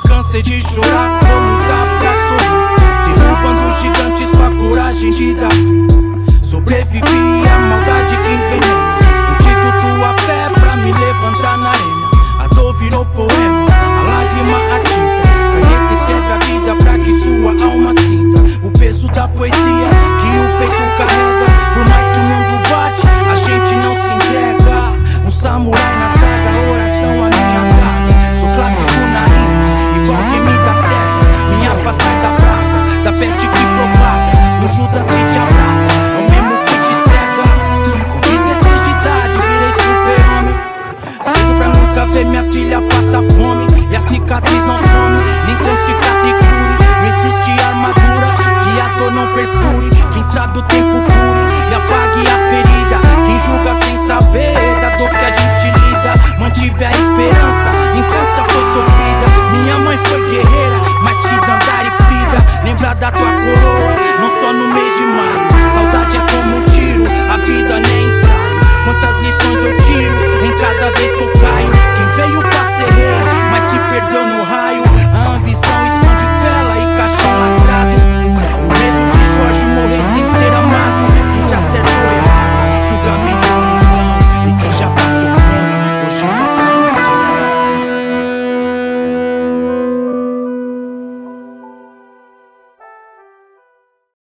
Cansei de chorar, vou lutar pra sorrir, derrubando gigantes com a coragem de Davi. Sobrevivi à maldade que envenena, antídoto a fé pra me levantar na arena. A dor virou poema, a lágrima a tinta, caneta escreve a vida pra que sua alma sinta o peso da poesia que o peito carrega. Por mais que o mundo bate, a gente não se entrega. Um samurai na saga, oração a minha daga. Sou clássico na rima, igual quem me dá cega. Me afastar da praga, da peste que propaga. O Judas que te abraça, é o mesmo que te cega. Com 16 de idade virei super-homem, cedo pra nunca ver minha filha passar fome. E a cicatriz não some, nem com cicatricure. Não existe armadura que a dor não perfure. Quem sabe o tempo cura.